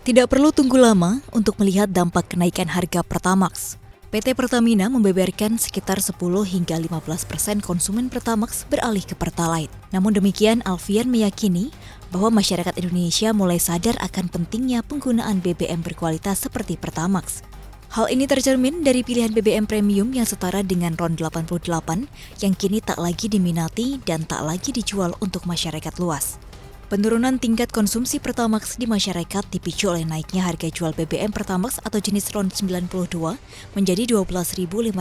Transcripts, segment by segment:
Tidak perlu tunggu lama untuk melihat dampak kenaikan harga Pertamax. PT Pertamina membeberkan sekitar 10 hingga 15% konsumen Pertamax beralih ke Pertalite. Namun demikian, Alfian meyakini bahwa masyarakat Indonesia mulai sadar akan pentingnya penggunaan BBM berkualitas seperti Pertamax. Hal ini tercermin dari pilihan BBM premium yang setara dengan RON 88 yang kini tak lagi diminati dan tak lagi dijual untuk masyarakat luas. Penurunan tingkat konsumsi Pertamax di masyarakat dipicu oleh naiknya harga jual BBM Pertamax atau jenis RON 92 menjadi Rp12.500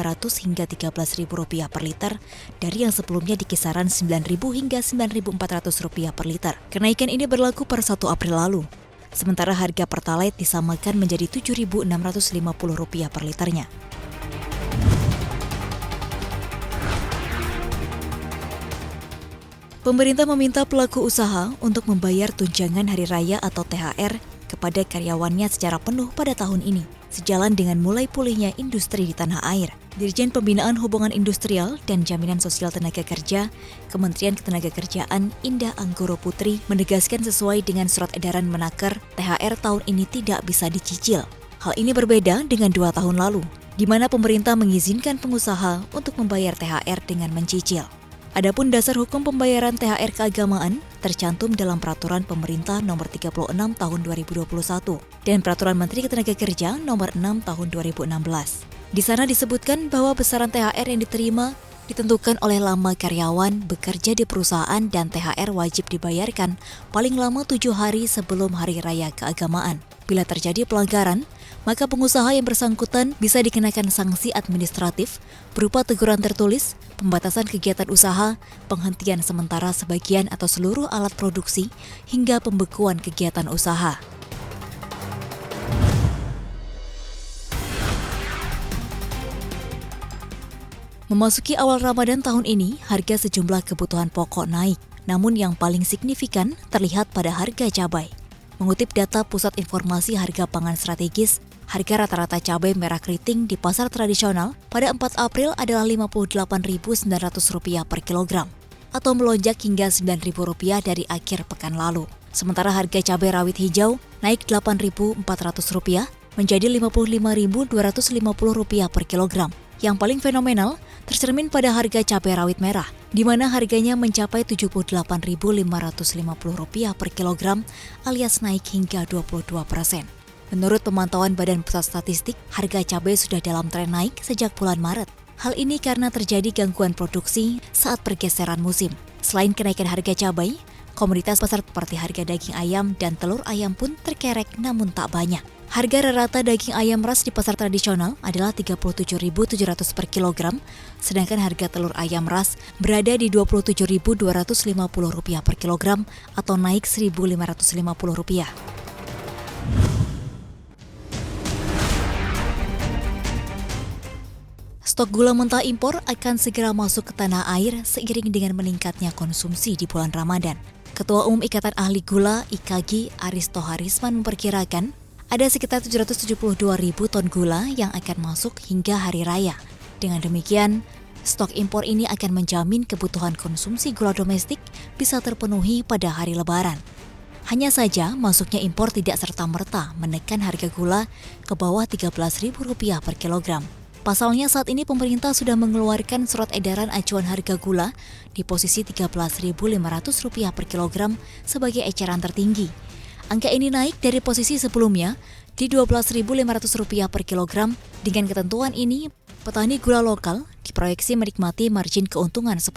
hingga Rp13.000 per liter dari yang sebelumnya di kisaran Rp9.000 hingga Rp9.400 per liter. Kenaikan ini berlaku per 1 April lalu. Sementara harga Pertalite disamakan menjadi Rp7.650 per liternya. Pemerintah meminta pelaku usaha untuk membayar tunjangan hari raya atau THR kepada karyawannya secara penuh pada tahun ini, sejalan dengan mulai pulihnya industri di tanah air. Dirjen Pembinaan Hubungan Industrial dan Jaminan Sosial Tenaga Kerja, Kementerian Ketenagakerjaan Indah Anggoro Putri menegaskan sesuai dengan surat edaran Menaker, THR tahun ini tidak bisa dicicil. Hal ini berbeda dengan 2 tahun lalu, di mana pemerintah mengizinkan pengusaha untuk membayar THR dengan mencicil. Adapun dasar hukum pembayaran THR keagamaan tercantum dalam Peraturan Pemerintah Nomor 36 Tahun 2021 dan Peraturan Menteri Ketenagakerjaan Nomor 6 Tahun 2016. Di sana disebutkan bahwa besaran THR yang diterima ditentukan oleh lama karyawan bekerja di perusahaan dan THR wajib dibayarkan paling lama 7 hari sebelum Hari Raya Keagamaan. Bila terjadi pelanggaran, maka pengusaha yang bersangkutan bisa dikenakan sanksi administratif berupa teguran tertulis, pembatasan kegiatan usaha, penghentian sementara sebagian atau seluruh alat produksi, hingga pembekuan kegiatan usaha. Memasuki awal Ramadan tahun ini, harga sejumlah kebutuhan pokok naik. Namun yang paling signifikan terlihat pada harga cabai. Mengutip data Pusat Informasi Harga Pangan Strategis, harga rata-rata cabai merah keriting di pasar tradisional pada 4 April adalah Rp58.900 per kilogram, atau melonjak hingga Rp9.000 dari akhir pekan lalu. Sementara harga cabai rawit hijau naik Rp8.400 menjadi Rp55.250 per kilogram. Yang paling fenomenal tercermin pada harga cabai rawit merah, di mana harganya mencapai Rp78.550 per kilogram alias naik hingga 22%. Menurut pemantauan Badan Pusat Statistik, harga cabai sudah dalam tren naik sejak bulan Maret. Hal ini karena terjadi gangguan produksi saat pergeseran musim. Selain kenaikan harga cabai, komoditas pasar seperti harga daging ayam dan telur ayam pun terkerek namun tak banyak. Harga rata daging ayam ras di pasar tradisional adalah Rp37.700 per kilogram, sedangkan harga telur ayam ras berada di Rp27.250 per kilogram atau naik Rp1.550. Stok gula mentah impor akan segera masuk ke tanah air seiring dengan meningkatnya konsumsi di bulan Ramadan. Ketua Umum Ikatan Ahli Gula IKAGI Aristo Harisman memperkirakan ada sekitar 772.000 ton gula yang akan masuk hingga Hari Raya. Dengan demikian, stok impor ini akan menjamin kebutuhan konsumsi gula domestik bisa terpenuhi pada hari Lebaran. Hanya saja, masuknya impor tidak serta-merta menekan harga gula ke bawah Rp13.000 per kilogram. Pasalnya saat ini pemerintah sudah mengeluarkan surat edaran acuan harga gula di posisi Rp13.500 per kilogram sebagai eceran tertinggi. Angka ini naik dari posisi sebelumnya di Rp12.500 per kilogram. Dengan ketentuan ini, petani gula lokal diproyeksi menikmati margin keuntungan 10%.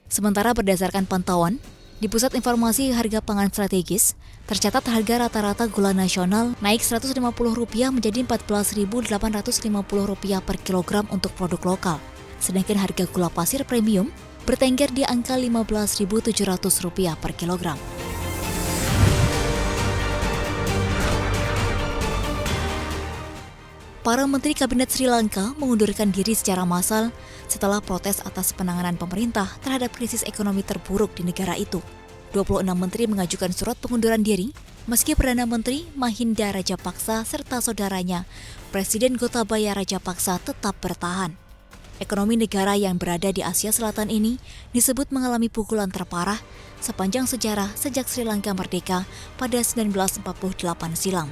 Sementara berdasarkan pantauan, di Pusat Informasi Harga Pangan Strategis, tercatat harga rata-rata gula nasional naik Rp150 menjadi Rp14.850 per kilogram untuk produk lokal. Sedangkan harga gula pasir premium bertengger di angka Rp15.700 per kilogram. Para Menteri Kabinet Sri Lanka mengundurkan diri secara massal setelah protes atas penanganan pemerintah terhadap krisis ekonomi terburuk di negara itu. 26 menteri mengajukan surat pengunduran diri, meski Perdana Menteri Mahinda Rajapaksa serta saudaranya, Presiden Gotabaya Rajapaksa tetap bertahan. Ekonomi negara yang berada di Asia Selatan ini disebut mengalami pukulan terparah sepanjang sejarah sejak Sri Lanka merdeka pada 1948 silam.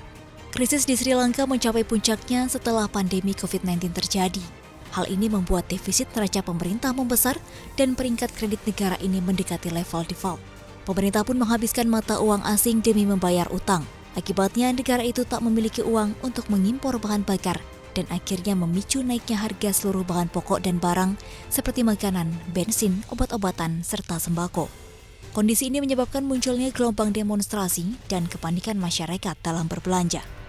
Krisis di Sri Lanka mencapai puncaknya setelah pandemi COVID-19 terjadi. Hal ini membuat defisit neraca pemerintah membesar dan peringkat kredit negara ini mendekati level default. Pemerintah pun menghabiskan mata uang asing demi membayar utang. Akibatnya negara itu tak memiliki uang untuk mengimpor bahan bakar dan akhirnya memicu naiknya harga seluruh bahan pokok dan barang seperti makanan, bensin, obat-obatan, serta sembako. Kondisi ini menyebabkan munculnya gelombang demonstrasi dan kepanikan masyarakat dalam berbelanja.